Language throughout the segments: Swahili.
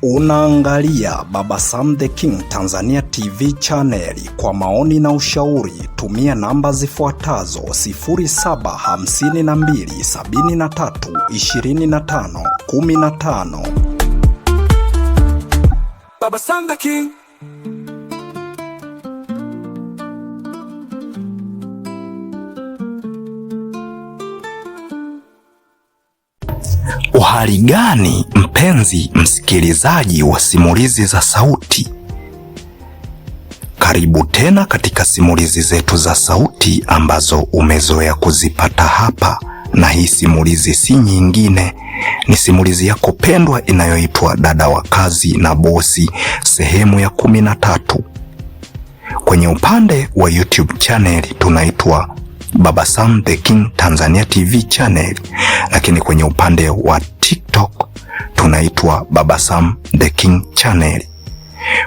Unaangalia Baba Sam the King Tanzania TV channel. Kwa maoni na ushauri tumia namba zifuatazo: 0752732515. Baba Sam the King. Uhali gani mpenzi msikilizaji wa simulizi za sauti? Karibu tena katika simulizi zetu za sauti ambazo umezoea kuzipata hapa, na hii simulizi si nyingine, ni simulizi yako pendwa inayoitwa Dada wa Kazi na Bosi sehemu ya 13. Kwenye upande wa YouTube channel tunaitwa Baba Sam the King Tanzania TV channel, lakini kwenye upande wa TikTok tunaitwa Baba Sam the King channel.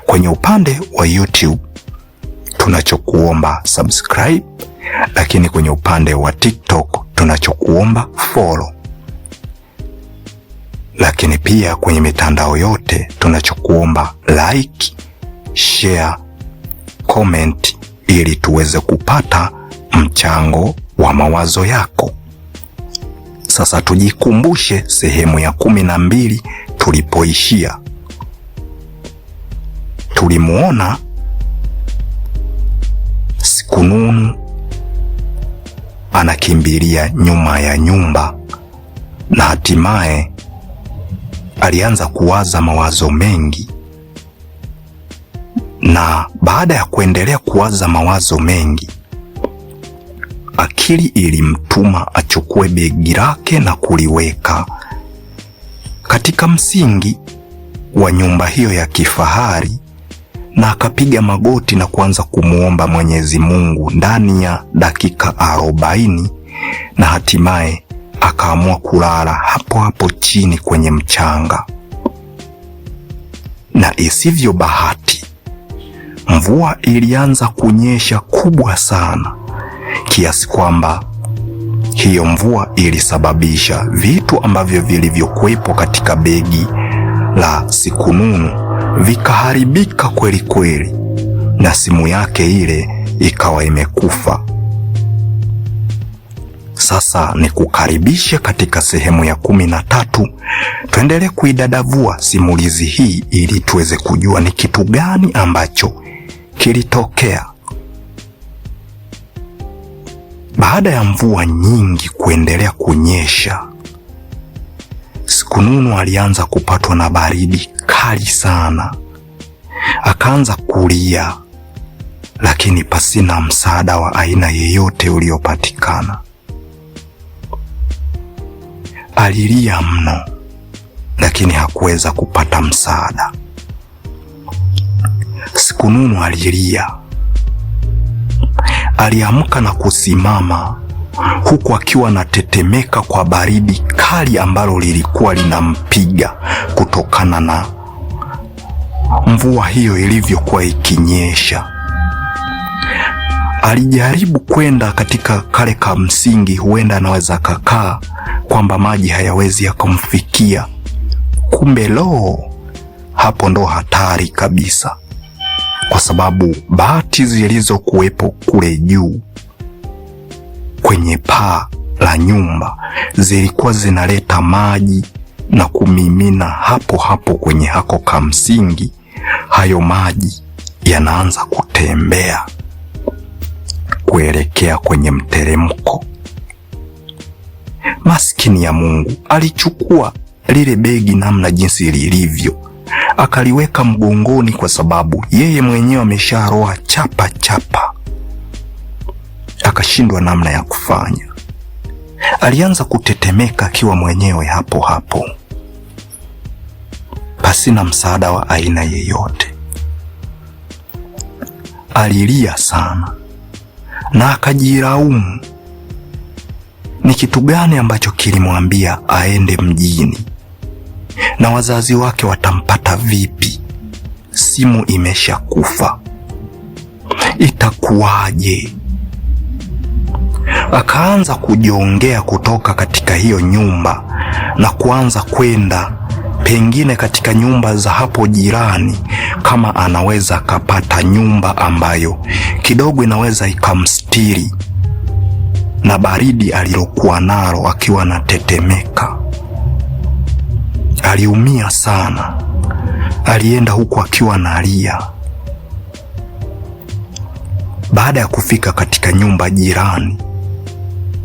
Kwenye upande wa YouTube tunachokuomba subscribe, lakini kwenye upande wa TikTok tunachokuomba follow. Lakini pia kwenye mitandao yote tunachokuomba like, share, comment ili tuweze kupata mchango wa mawazo yako. Sasa tujikumbushe sehemu ya 12 tulipoishia. Tulimuona Sikununu anakimbilia nyuma ya nyumba, na hatimaye alianza kuwaza mawazo mengi, na baada ya kuendelea kuwaza mawazo mengi, akili ilimtuma achukue begi lake na kuliweka katika msingi wa nyumba hiyo ya kifahari, na akapiga magoti na kuanza kumuomba Mwenyezi Mungu ndani ya dakika 40, na hatimaye akaamua kulala hapo hapo chini kwenye mchanga. Na isivyo bahati, mvua ilianza kunyesha kubwa sana, kiasi kwamba hiyo mvua ilisababisha vitu ambavyo vilivyokuwepo katika begi la Sikununu vikaharibika kweli kweli, na simu yake ile ikawa imekufa. Sasa nikukaribishe katika sehemu ya 13, tuendelee kuidadavua simulizi hii ili tuweze kujua ni kitu gani ambacho kilitokea. Baada ya mvua nyingi kuendelea kunyesha, Sikununu alianza kupatwa na baridi kali sana. Akaanza kulia, lakini pasina msaada wa aina yeyote uliopatikana. Alilia mno, lakini hakuweza kupata msaada. Sikununu alilia. Aliamka na kusimama huku akiwa anatetemeka kwa baridi kali ambalo lilikuwa linampiga kutokana na mvua hiyo ilivyokuwa ikinyesha. Alijaribu kwenda katika kale ka msingi, huenda anaweza kakaa kwamba maji hayawezi yakamfikia. Kumbe hapo ndo hatari kabisa, kwa sababu bati zilizokuwepo kule juu kwenye paa la nyumba zilikuwa zinaleta maji na kumimina hapo hapo kwenye hako ka msingi. Hayo maji yanaanza kutembea kuelekea kwenye mteremko. Maskini ya Mungu alichukua lile begi namna jinsi lilivyo, akaliweka mgongoni, kwa sababu yeye mwenyewe amesharoa chapa chapa. Akashindwa namna ya kufanya. Alianza kutetemeka akiwa mwenyewe hapo hapo, pasina msaada wa aina yeyote. Alilia sana na akajilaumu. Ni kitu gani ambacho kilimwambia aende mjini? Na wazazi wake watampata vipi? Simu imeshakufa, itakuwaje? Akaanza kujiongea kutoka katika hiyo nyumba na kuanza kwenda pengine katika nyumba za hapo jirani, kama anaweza akapata nyumba ambayo kidogo inaweza ikamstiri na baridi alilokuwa nalo akiwa anatetemeka. Aliumia sana, alienda huku akiwa analia. Baada ya kufika katika nyumba jirani,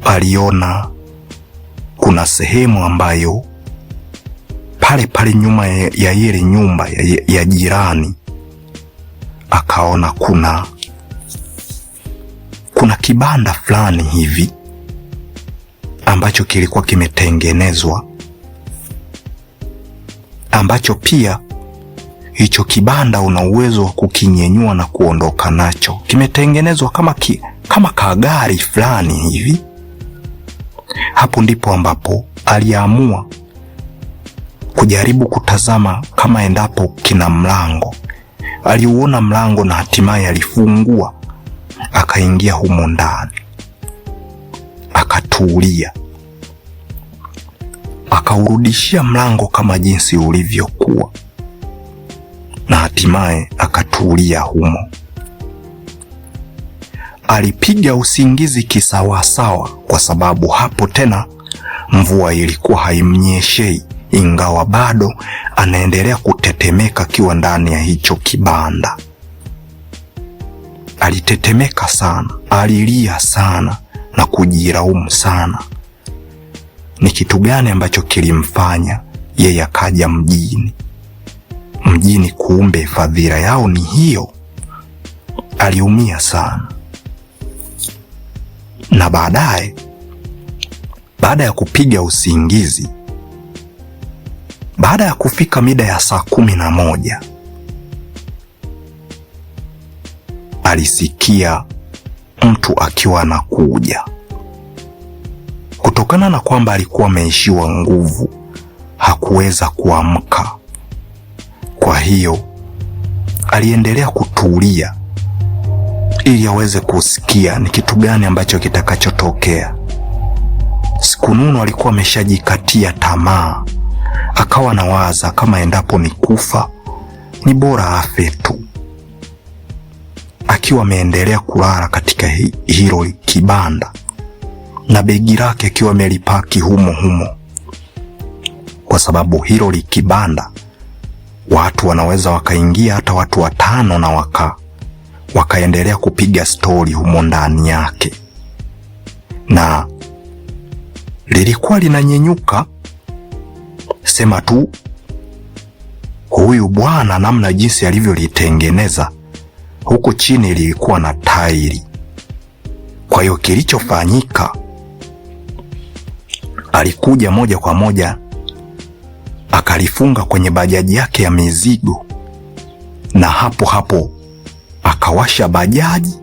aliona kuna sehemu ambayo pale pale nyuma ya ile nyumba ya jirani, akaona kuna kibanda fulani hivi ambacho kilikuwa kimetengenezwa, ambacho pia hicho kibanda una uwezo wa kukinyenyua na kuondoka nacho. Kimetengenezwa kama kagari fulani hivi. Hapo ndipo ambapo aliamua kujaribu kutazama kama endapo kina mlango. Aliuona mlango na hatimaye alifungua, akaingia humo ndani, akatulia, akaurudishia mlango kama jinsi ulivyokuwa, na hatimaye akatulia humo. Alipiga usingizi kisawasawa, kwa sababu hapo tena mvua ilikuwa haimnyeshei, ingawa bado anaendelea kutetemeka akiwa ndani ya hicho kibanda. Alitetemeka sana, alilia sana na kujilaumu sana. Ni kitu gani ambacho kilimfanya yeye akaja mjini? Kumbe fadhila yao ni hiyo. Aliumia sana. Na baada ya kupiga usingizi, baada ya kufika mida ya saa 11, alisikia mtu akiwa anakuja. Kutokana na kwamba alikuwa ameishiwa nguvu, hakuweza kuamka. Kwa hiyo aliendelea kutulia ili aweze kusikia ni kitu gani ambacho kitakachotokea. Sikununu alikuwa ameshajikatia tamaa, akawa nawaza kama endapo ni kufa ni bora afe tu. Akiwa ameendelea kulala katika hilo kibanda na begi lake akiwa amelipaki humo, kwa sababu hilo kibanda watu wanaweza wakaingia hata watu 5 na wakaendelea kupiga stori humo ndani yake. Na lilikuwa linanyenyuka, sema tu huyu bwana namna jinsi alivyolitengeneza, huku chini lilikuwa na tairi. Kwa hiyo kilichofanyika, alikuja moja kwa moja akalifunga kwenye bajaji yake ya mizigo, na hapo hapo akawasha bajaji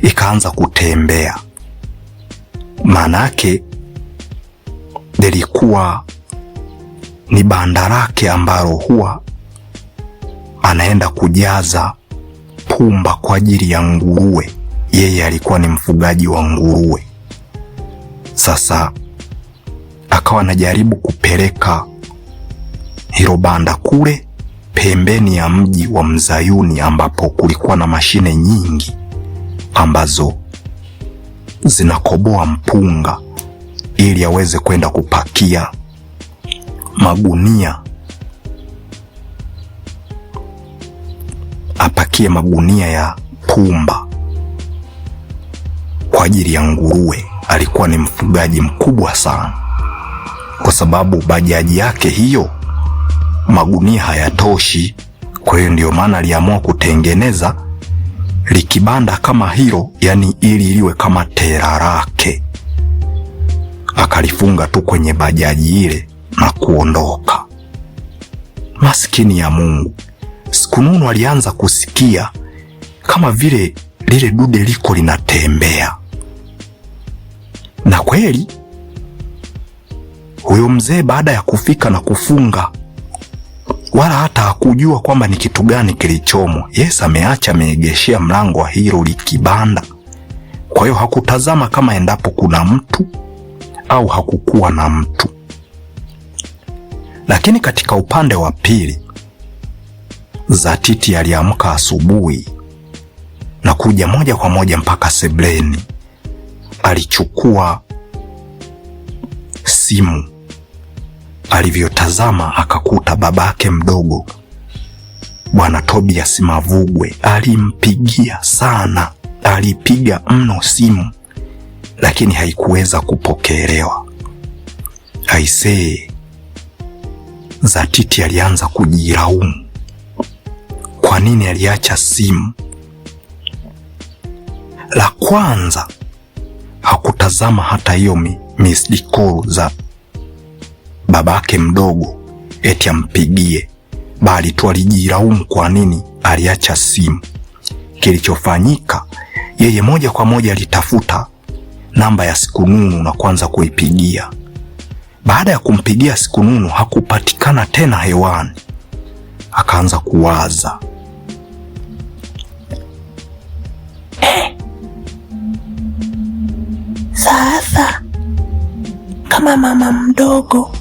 ikaanza kutembea. Manake lilikuwa ni banda lake ambalo huwa anaenda kujaza pumba kwa ajili ya nguruwe. Yeye alikuwa ni mfugaji wa nguruwe. Sasa akawa anajaribu kupeleka hilo banda kule pembeni ya mji wa Mzayuni, ambapo kulikuwa na mashine nyingi ambazo zinakoboa mpunga ili aweze kwenda kupakia magunia, apakie magunia ya pumba kwa ajili ya nguruwe. Alikuwa ni mfugaji mkubwa sana, kwa sababu bajaji yake hiyo magunia hayatoshi. Kwa hiyo ndio maana aliamua kutengeneza likibanda kama hilo, yani ili liwe kama tera lake. Akalifunga tu kwenye bajaji ile na kuondoka. Maskini ya Mungu, Sikununu alianza kusikia kama vile lile dude liko linatembea. Na kweli huyo mzee baada ya kufika na kufunga, wala hata hakujua kwamba ni kitu gani kilichomo. Yes, ameacha ameegeshea mlango wa hilo likibanda. Kwa hiyo hakutazama kama endapo kuna mtu au hakukuwa na mtu. Lakini katika upande wa pili, Zatiti aliamka asubuhi na kuja moja kwa moja mpaka sebleni. Alichukua simu. Alivyotazama akakuta babake mdogo Bwana Tobias Mavugwe alimpigia sana. Alipiga mno simu, lakini haikuweza kupokelewa. Aisee, Zatiti alianza kujilaumu. Kwa nini aliacha simu? La kwanza, hakutazama hata hiyo missed call za babake mdogo eti ampigie, bali tu alijilaumu kwa nini aliacha simu. Kilichofanyika, yeye moja kwa moja alitafuta namba ya Sikununu na kuanza kuipigia. Baada ya kumpigia Sikununu hakupatikana tena hewani. Akaanza kuwaza, sasa kama mama mdogo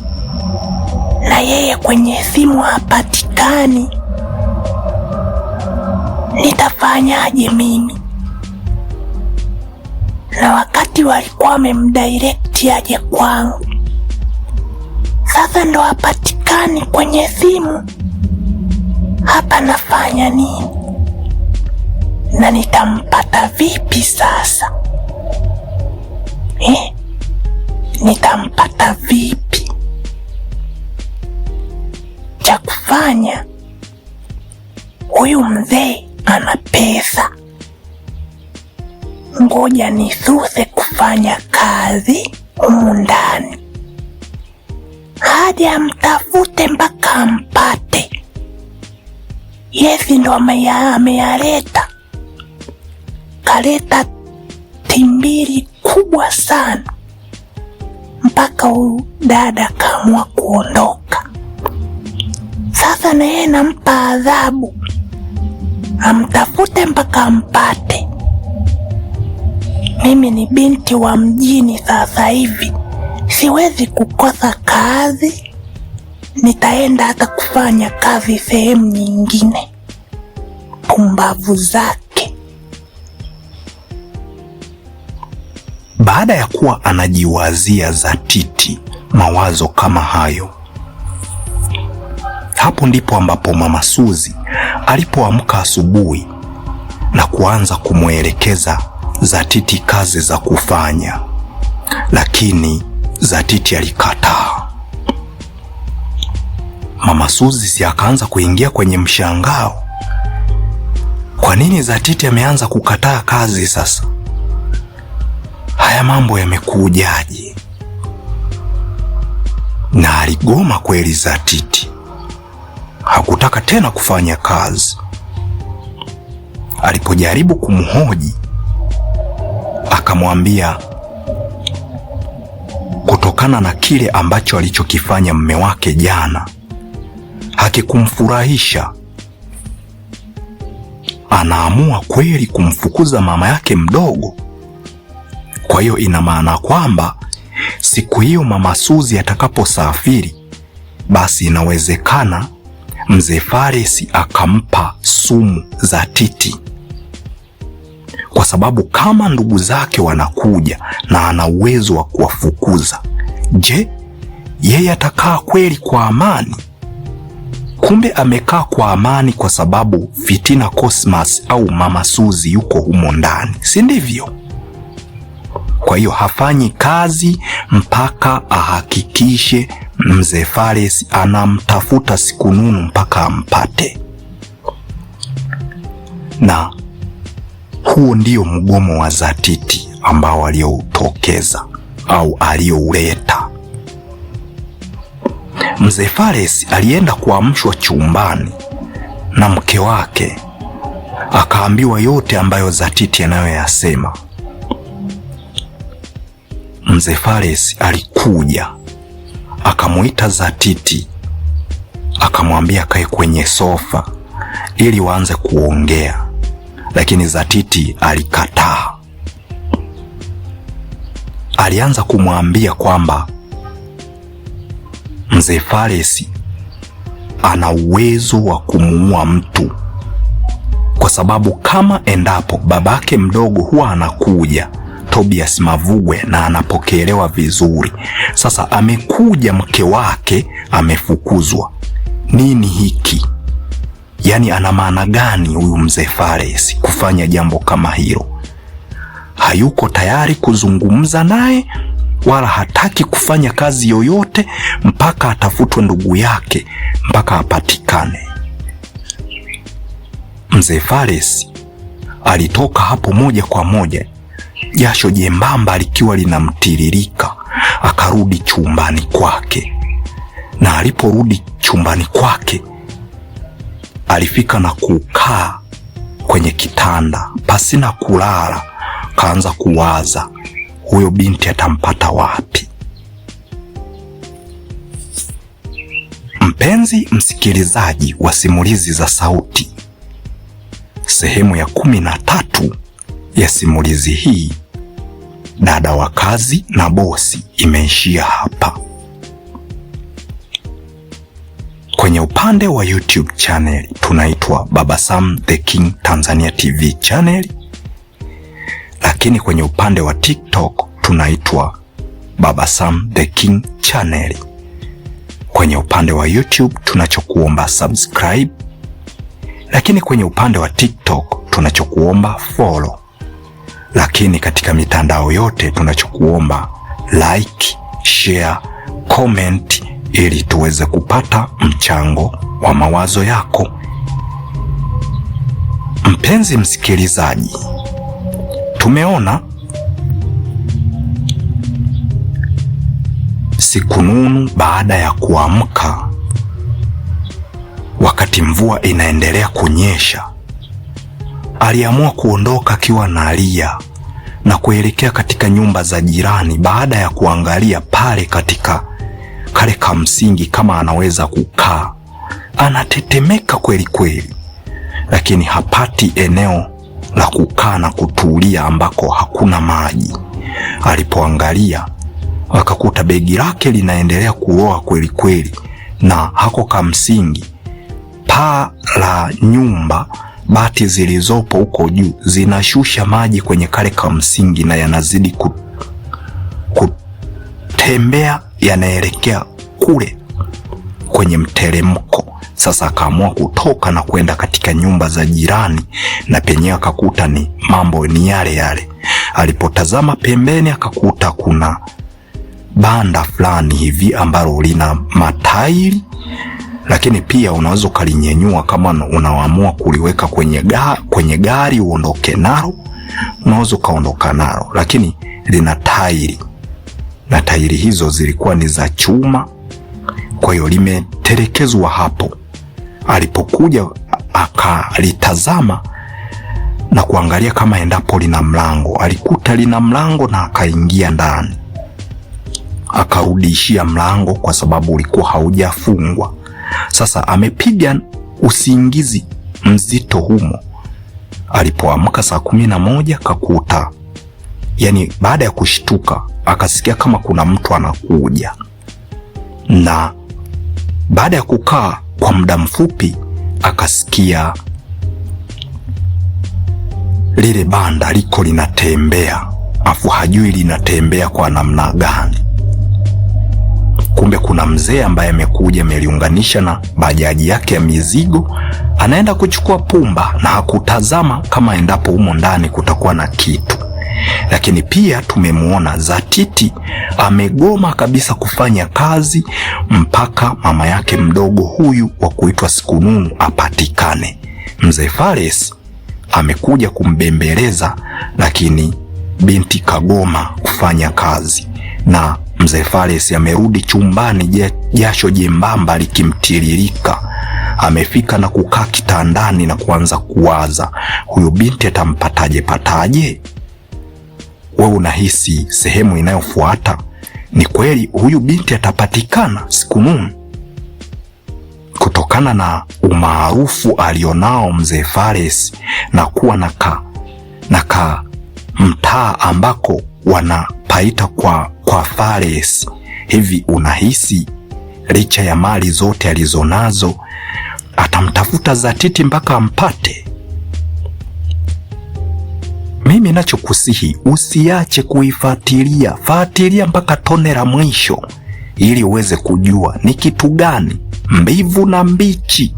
na yeye kwenye simu hapatikani, nitafanyaje mimi? Na wakati walikuwa wamemdirect aje kwangu, sasa ndo hapatikani kwenye simu. Hapa nafanya nini? Na nitampata vipi sasa? Nitampata vipi? Cha kufanya, huyu mzee ana pesa. Ngoja nisuse kufanya kazi humu ndani hadi amtafute mpaka ampate. Yesi ndo ameyaleta. Kaleta timbili kubwa sana mpaka huyu dada kaamua kuondoka. Sasa na yeye nampa adhabu, amtafute mpaka ampate. Mimi ni binti wa mjini sasa hivi, siwezi kukosa kazi. Nitaenda hata kufanya kazi sehemu nyingine. Pumbavu zake. Baada ya kuwa anajiwazia Zatiti mawazo kama hayo, hapo ndipo ambapo Mama Suzi alipoamka asubuhi na kuanza kumwelekeza Zatiti kazi za kufanya, lakini Zatiti alikataa. Mama Suzi akaanza kuingia kwenye mshangao. Kwa nini Zatiti ameanza kukataa kazi sasa? Haya mambo yamekujaje? Na aligoma kweli Zatiti. Hakutaka tena kufanya kazi. Alipojaribu kumhoji, akamwambia kutokana na kile ambacho alichokifanya mume wake jana hakikumfurahisha. Anaamua kweli kumfukuza mama yake mdogo. Kwa hiyo ina maana kwamba siku hiyo Mama Suzi atakaposafiri, basi inawezekana Mzee Fares akampa sumu Zatiti, kwa sababu kama ndugu zake wanakuja na ana uwezo wa kuwafukuza, je, yeye atakaa kweli kwa amani? Kumbe amekaa kwa amani kwa sababu Fitina Cosmas au Mama Suzi yuko humo ndani, si ndivyo? Kwa hiyo hafanyi kazi mpaka ahakikishe Mzee Fares anamtafuta Sikununu mpaka ampate. Na huo ndio mgomo wa Zatiti ambao alioutokeza au aliouleta. Mzee Fares alienda kuamshwa chumbani na mke wake, akaambiwa yote ambayo Zatiti anayoyasema. Mzee Fares alikuja akamuita Zatiti, akamwambia kae kwenye sofa ili waanze kuongea, lakini Zatiti alikataa. Alianza kumwambia kwamba Mzee Fares ana uwezo wa kumuua mtu, kwa sababu kama endapo babake mdogo huwa anakuja Tobias Mavugwe na anapokelewa vizuri, sasa amekuja mke wake amefukuzwa. Nini hiki? Yaani ana maana gani huyu mzee Fares kufanya jambo kama hilo? Hayuko tayari kuzungumza naye wala hataki kufanya kazi yoyote mpaka atafutwe ndugu yake, mpaka apatikane. Mzee Fares alitoka hapo moja kwa moja, jasho jembamba likiwa linamtiririka, akarudi chumbani kwake. Na aliporudi chumbani kwake, alifika na kukaa kwenye kitanda pasina kulala. Kaanza kuwaza, huyo binti atampata wapi? Mpenzi msikilizaji wa Simulizi za Sauti, sehemu ya 13 ya simulizi hii, Dada wa Kazi na Bosi, imeishia hapa. Kwenye upande wa YouTube channel tunaitwa Baba Sam The King Tanzania TV channel, lakini kwenye upande wa TikTok tunaitwa Baba Sam The King channel. Kwenye upande wa YouTube tunachokuomba subscribe, lakini kwenye upande wa TikTok tunachokuomba follow, lakini katika mitandao yote tunachokuomba like, share, comment ili tuweze kupata mchango wa mawazo yako. Mpenzi msikilizaji, tumeona Siku Nunu baada ya kuamka wakati mvua inaendelea kunyesha, aliamua kuondoka akiwa analia na kuelekea katika nyumba za jirani, baada ya kuangalia pale katika kale kamsingi kama anaweza kukaa. Anatetemeka kweli kweli, lakini hapati eneo la kukaa na kutulia ambako hakuna maji. Alipoangalia akakuta begi lake linaendelea kuloa kweli kweli, na hako kamsingi, paa la nyumba, bati zilizopo huko juu zinashusha maji kwenye kale kamsingi na yanazidi kutembea, yanaelekea kule kwenye mteremko. Sasa akaamua kutoka na kwenda katika nyumba za jirani, na penyewe akakuta ni mambo ni yale yale. Alipotazama pembeni akakuta kuna banda fulani hivi ambalo lina matairi, lakini pia unaweza ukalinyenyua kama unaamua kuliweka kwenye gari uondoke nalo, unaweza ukaondoka nalo, lakini lina tairi, na tairi hizo zilikuwa ni za chuma, kwa hiyo limetelekezwa hapo. Alipokuja akalitazama na kuangalia kama endapo lina mlango, alikuta lina mlango na akaingia ndani. Akarudishia mlango kwa sababu ulikuwa haujafungwa. Sasa amepiga usingizi mzito humo. Alipoamka saa 11 kakuta, yani baada ya kushtuka akasikia kama kuna mtu anakuja, na baada ya kukaa kwa muda mfupi akasikia lile banda liko linatembea, afu hajui linatembea kwa namna gani. Kumbe kuna mzee ambaye amekuja, ameliunganisha na bajaji yake ya mizigo, anaenda kuchukua pumba, na hakutazama kama endapo humo ndani kutakuwa na kitu. Lakini pia tumemuona Zatiti amegoma kabisa kufanya kazi mpaka mama yake mdogo huyu wa kuitwa Siku Nunu apatikane. Mzee Fares amekuja kumbembeleza, lakini binti kagoma kufanya kazi, na Mzee Fares amerudi chumbani, jasho jembamba likimtiririka. Amefika na kukaa kitandani na kuanza kuwaza, huyo binti atampataje pataje? Wewe unahisi sehemu inayofuata ni kweli huyu binti atapatikana Siku Nunu? Kutokana na umaarufu alionao Mzee Fares na kuwa na mtaa ambako wanapaita kwa Fares, hivi unahisi licha ya mali zote alizonazo Atamtafuta Zatiti mpaka ampate. Mimi nachokusihi, usiache kuifuatilia, fuatilia mpaka tone la mwisho, ili uweze kujua ni kitu gani mbivu na mbichi,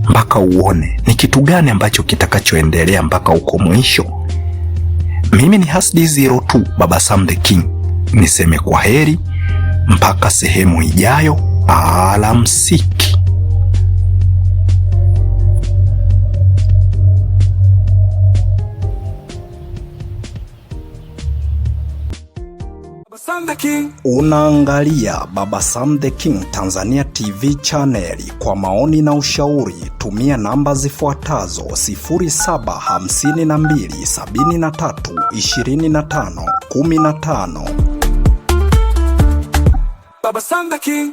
mpaka uone ni kitu gani ambacho kitakachoendelea mpaka uko mwisho. Mimi ni Hasdi02 Baba Sam the King. Niseme kwa heri mpaka sehemu ijayo. Alamsiki. Unaangalia Baba Sam the King Tanzania TV channel. Kwa maoni na ushauri tumia namba zifuatazo: 0752732515. Baba Sam the King.